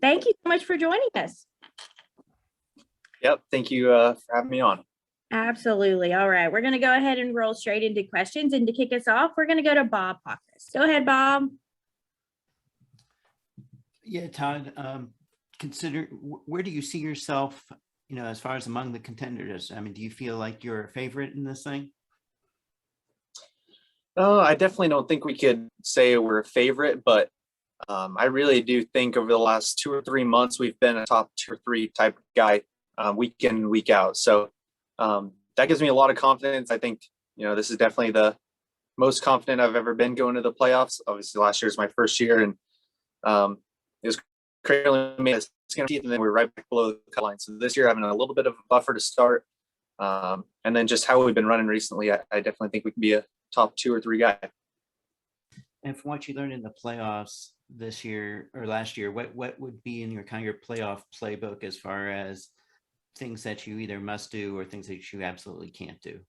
Thank you so much for joining us. Yep. Thank you for having me on. Absolutely. All right. We're going to go ahead and roll straight into questions. And to kick us off, we're going to go to Bob Hawkins. Go ahead, Bob. Yeah, Todd, where do you see yourself, as far as among the contenders? I mean, do you feel like you're a favorite in this thing? I definitely don't think we could say we're a favorite, but I really do think over the last 2 or 3 months, we've been a top 2 or 3 type of guy week in and week out. So that gives me a lot of confidence. I think, this is definitely the most confident I've ever been going to the playoffs. Obviously, last year was my first year, and it was crazy. And then we're right back below the cut line. So this year, having a little bit of a buffer to start, and then just how we've been running recently, I definitely think we can be a top 2 or 3 guy. And from what you learned in the playoffs this year or last year, what would be in your playoff playbook as far as things that you either must do or things that you absolutely can't do?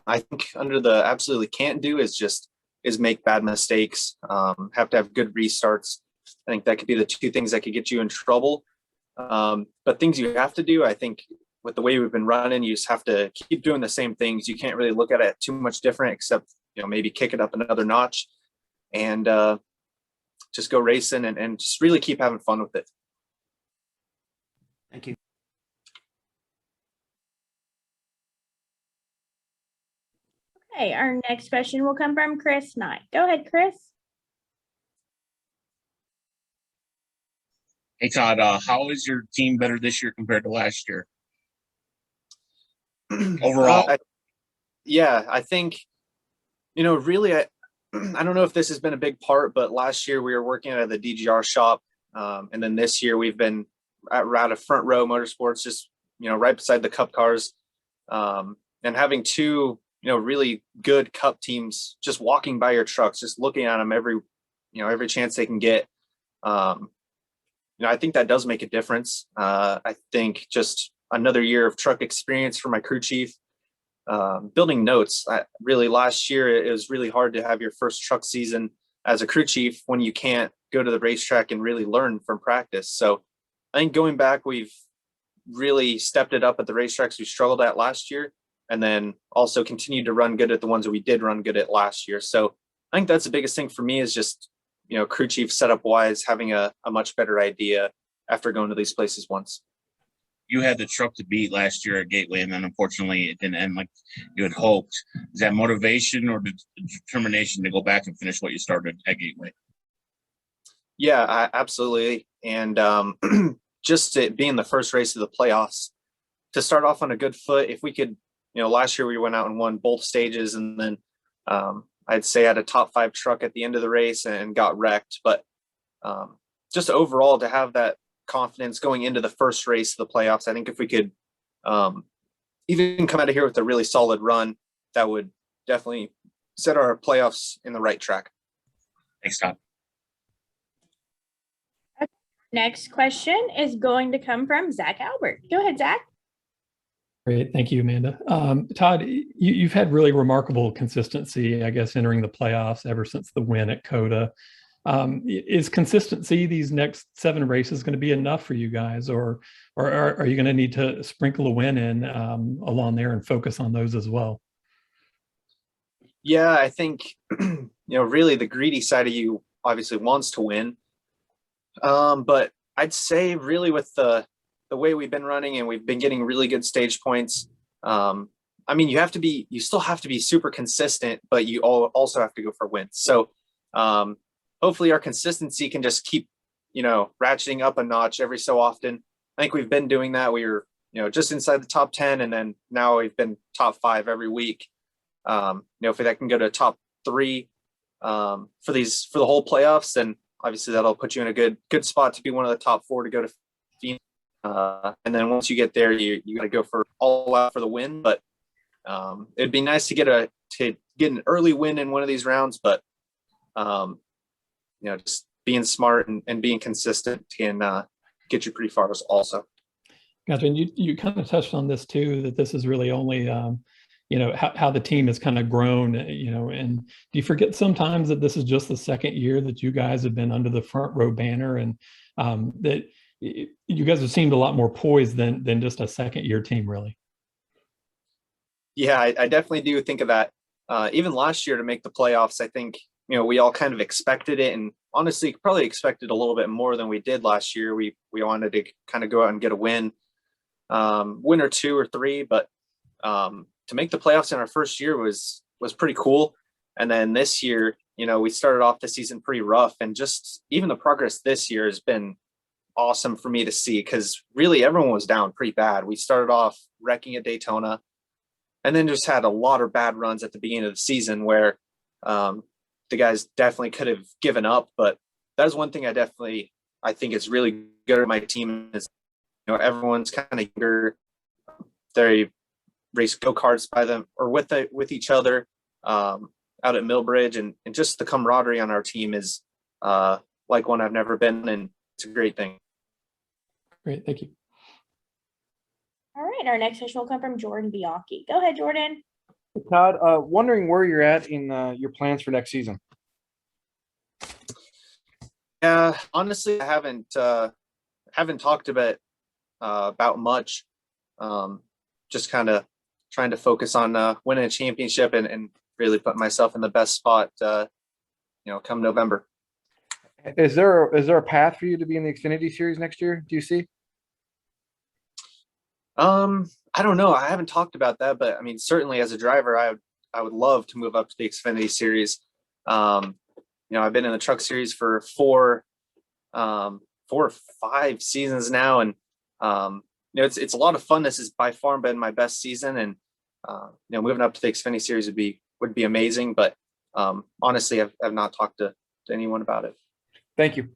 I think under the absolutely can't do is make bad mistakes, have to have good restarts. I think that could be the 2 things that could get you in trouble. But things you have to do, I think with the way we've been running, you just have to keep doing the same things. You can't really look at it too much different, except, maybe kick it up another notch and just go racing and just really keep having fun with it. Thank you. Okay, our next question will come from Chris Knight. Go ahead, Chris. Hey, Todd, how is your team better this year compared to last year? Overall? I think, really, I don't know if this has been a big part, but last year we were working at the DGR shop. And then this year we've been out of front row Motorsports, just, right beside the Cup cars, and having 2, really good Cup teams just walking by your trucks, just looking at them every chance they can get. I think that does make a difference. I think just another year of truck experience for my crew chief, building notes. Really last year, it was really hard to have your first truck season as a crew chief when you can't go to the racetrack and really learn from practice. So I think going back, we've really stepped it up at the racetracks we struggled at last year, and then also continued to run good at the ones that we did run good at last year. So I think that's the biggest thing for me is just, crew chief setup wise, having a much better idea after going to these places once. You had the truck to beat last year at Gateway, and then unfortunately it didn't end like you had hoped. Is that motivation or determination to go back and finish what you started at Gateway? Yeah, absolutely. And just it being the first race of the playoffs, to start off on a good foot. If we could, last year we went out and won both stages, and then I'd say had a top 5 truck at the end of the race and got wrecked. But just overall to have that confidence going into the first race of the playoffs, I think if we could even come out of here with a really solid run, that would definitely set our playoffs in the right track. Thanks, Todd. Next question is going to come from Zach Albert. Go ahead, Zach. Great. Thank you, Amanda. Todd, you've had really remarkable consistency, I guess, entering the playoffs ever since the win at COTA. Is consistency these next 7 races going to be enough for you guys, or are you going to need to sprinkle a win in along there and focus on those as well? Yeah, I think, really the greedy side of you obviously wants to win. But I'd say really with the way we've been running and we've been getting really good stage points, you still have to be super consistent, but you also have to go for wins. So hopefully our consistency can just keep, ratcheting up a notch every so often. I think we've been doing that. We were, just inside the top 10, and then now we've been top 5 every week. If that can go to top 3 for the whole playoffs, then obviously that'll put you in a good spot to be one of the top 4 to go to Phoenix. And then once you get there, you got to go for all out for the win. But it'd be nice to get an early win in one of these rounds. But just being smart and being consistent can get you pretty far also. Gotcha. And you kind of touched on this too, that this is really only how the team has kind of grown, and do you forget sometimes that this is just the second year that you guys have been under the front row banner, and that you guys have seemed a lot more poised than just a second year team, really? Yeah, I definitely do think of that. Even last year to make the playoffs, I think, we all kind of expected it, and honestly probably expected a little bit more than we did last year. We wanted to kind of go out and get a win or two or three, but to make the playoffs in our first year was pretty cool. And then this year, we started off the season pretty rough, and just even the progress this year has been awesome for me to see, because really everyone was down pretty bad. We started off wrecking at Daytona, and then just had a lot of bad runs at the beginning of the season where the guys definitely could have given up. But that's one thing I think is really good at my team is, everyone's kind of younger. They race go-karts by them or with each other out at Millbridge, and just the camaraderie on our team is like one I've never been, and it's a great thing. Great, thank you. All right, our next question will come from Jordan Bianchi. Go ahead, Jordan. Todd, wondering where you're at in your plans for next season. Yeah, honestly, I haven't talked about much. Just kind of trying to focus on winning a championship and really put myself in the best spot, come November. Is there a path for you to be in the Xfinity Series next year? Do you see? I don't know. I haven't talked about that, but I mean, certainly as a driver, I would love to move up to the Xfinity Series. I've been in the Truck Series for four or five seasons now, and it's a lot of fun. This has by far been my best season, and moving up to the Xfinity Series would be amazing. But honestly, I've not talked to anyone about it. Thank you.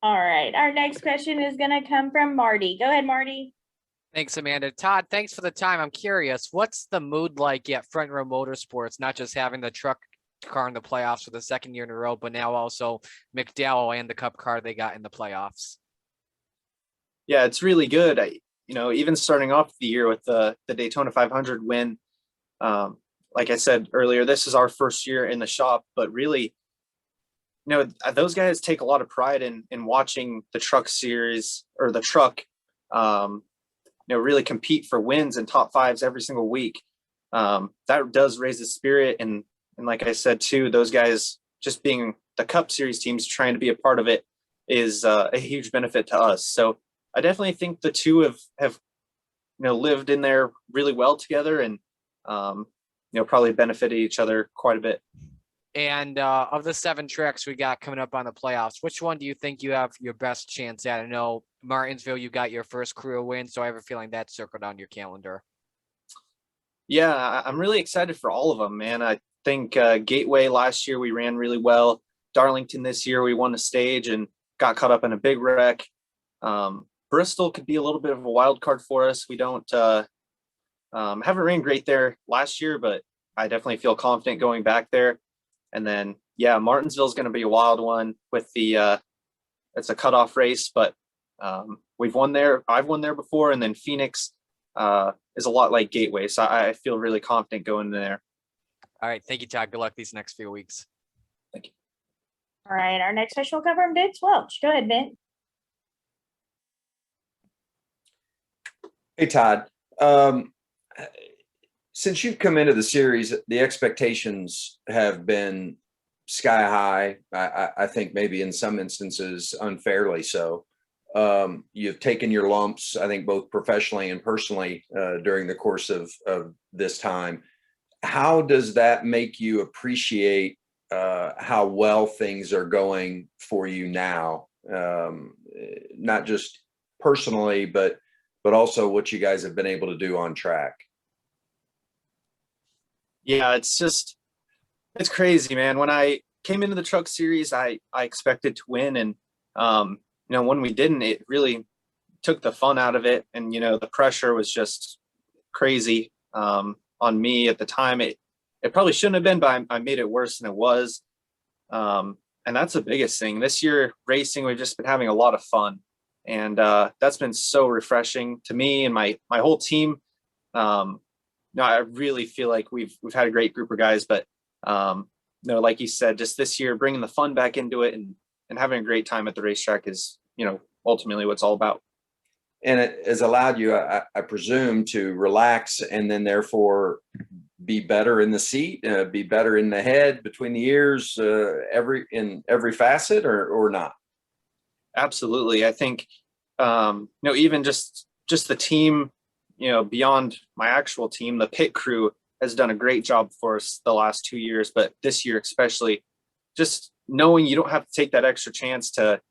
All right, our next question is going to come from Marty. Go ahead, Marty. Thanks, Amanda. Todd, thanks for the time. I'm curious, what's the mood like at Front Row Motorsports, not just having the truck car in the playoffs for the second year in a row, but now also McDowell and the Cup car they got in the playoffs? Yeah, it's really good. Even starting off the year with the Daytona 500 win, like I said earlier, this is our first year in the shop, but really, those guys take a lot of pride in watching the Truck Series or the truck, really compete for wins and top fives every single week. That does raise the spirit. And like I said, too, those guys just being the Cup Series teams trying to be a part of it is a huge benefit to us. So I definitely think the two have lived in there really well together, and probably benefited each other quite a bit. And of the 7 tracks we got coming up on the playoffs, which one do you think you have your best chance at? I know Martinsville, you got your first career win, so I have a feeling that's circled on your calendar. Yeah, I'm really excited for all of them, man. I think Gateway last year we ran really well. Darlington this year we won the stage and got caught up in a big wreck. Bristol could be a little bit of a wild card for us. We don't haven't ran great there last year, but I definitely feel confident going back there. And then, yeah, Martinsville is going to be a wild one with it's a cutoff race, but we've won there. I've won there before. And then Phoenix is a lot like Gateway. So I feel really confident going there. All right. Thank you, Todd. Good luck these next few weeks. Thank you. All right, our next question will come from Vince Welch. Go ahead, Vince. Hey, Todd. Since you've come into the series, the expectations have been sky high. I think maybe in some instances unfairly so. You've taken your lumps, I think, both professionally and personally during the course of this time. How does that make you appreciate how well things are going for you now? Not just personally, but also what you guys have been able to do on track. Yeah, it's crazy, man. When I came into the Truck Series, I expected to win, and when we didn't, it really took the fun out of it, and the pressure was just crazy on me at the time. It probably shouldn't have been, but I made it worse than it was, and that's the biggest thing. This year racing, we've just been having a lot of fun, and that's been so refreshing to me and my whole team. No, I really feel like we've had a great group of guys, but no, like you said, just this year, bringing the fun back into it and having a great time at the racetrack is, ultimately what it's all about. And it has allowed you, I presume, to relax and then therefore be better in the seat, be better in the head, between the ears, in every facet, or not? Absolutely. I think, even just the team, beyond my actual team, the pit crew has done a great job for us the last 2 years, but this year especially, just knowing you don't have to take that extra chance to,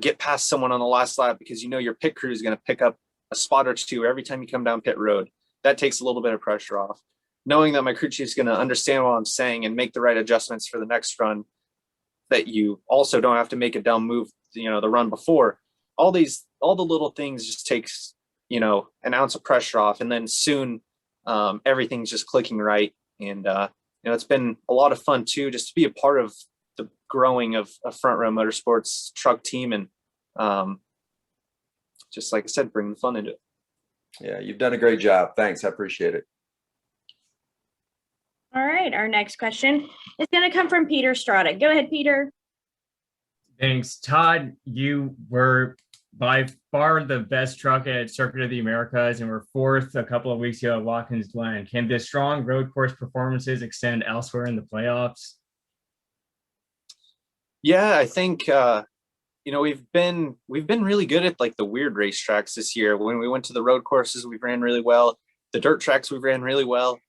get past someone on the last lap because your pit crew is going to pick up a spot or two every time you come down pit road. That takes a little bit of pressure off. Knowing that my crew chief is going to understand what I'm saying and make the right adjustments for the next run, that you also don't have to make a dumb move, the run before. All the little things just takes, an ounce of pressure off, and then soon everything's just clicking right. And it's been a lot of fun too, just to be a part of the growing of a Front Row Motorsports truck team, and just like I said, bring the fun into it. Yeah, you've done a great job. Thanks. I appreciate it. All right, our next question is going to come from Peter Strada. Go ahead, Peter. Thanks. Todd, you were by far the best truck at Circuit of the Americas and were fourth a couple of weeks ago at Watkins Glen. Can the strong road course performances extend elsewhere in the playoffs? Yeah, I think we've been really good at like the weird racetracks this year. When we went to the road courses, we ran really well. The dirt tracks, we ran really well.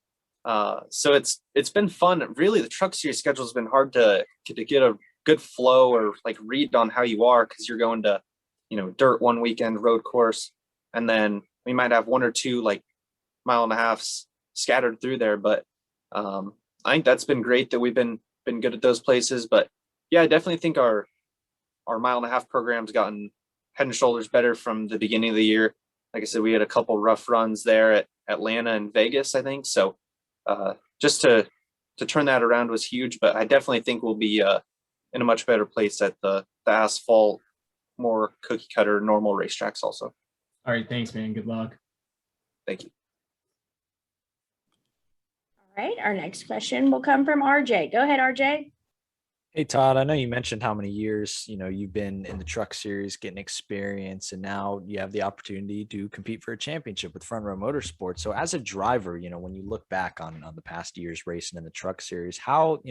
So it's been fun. Really, the truck series schedule has been hard to get a good flow or like read on how you are, because you're going to dirt one weekend, road course, and then we might have one or two like mile and a halves scattered through there. But I think that's been great that we've been good at those places. But yeah, I definitely think our mile and a half program's gotten head and shoulders better from the beginning of the year. Like I said, we had a couple rough runs there at Atlanta and Vegas, I think. So just to turn that around was huge. But I definitely think we'll be in a much better place at the asphalt, more cookie cutter, normal racetracks also. All right. Thanks, man. Good luck. Thank you. All right, our next question will come from RJ. Go ahead, RJ. Hey, Todd, I know you mentioned how many years, you've been in the truck series getting experience, and now you have the opportunity to compete for a championship with Front Row Motorsports. So as a driver, when you look back on the past years racing in the truck series, how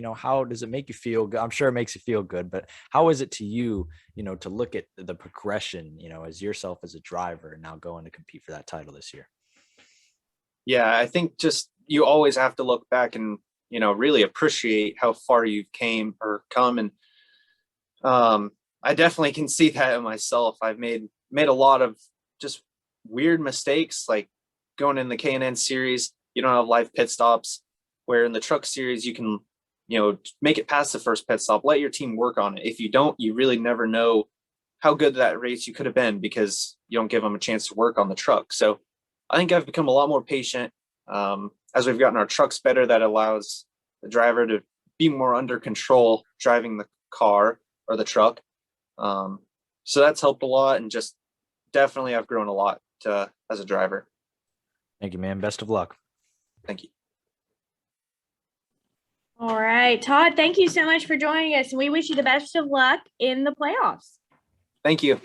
does it make you feel good? I'm sure it makes you feel good, but how is it to you, to look at the progression, as yourself as a driver and now going to compete for that title this year? Yeah, I think just you always have to look back and really appreciate how far you've come. And I definitely can see that in myself. I've made a lot of just weird mistakes, like going in the K&N series, you don't have live pit stops, where in the truck series, you can, make it past the first pit stop, let your team work on it. If you don't, you really never know how good that race you could have been, because you don't give them a chance to work on the truck. So I think I've become a lot more patient. As we've gotten our trucks better, that allows the driver to be more under control driving the car or the truck. So that's helped a lot, and just definitely I've grown a lot as a driver. Thank you, man. Best of luck. Thank you. All right, Todd, thank you so much for joining us, and we wish you the best of luck in the playoffs. Thank you.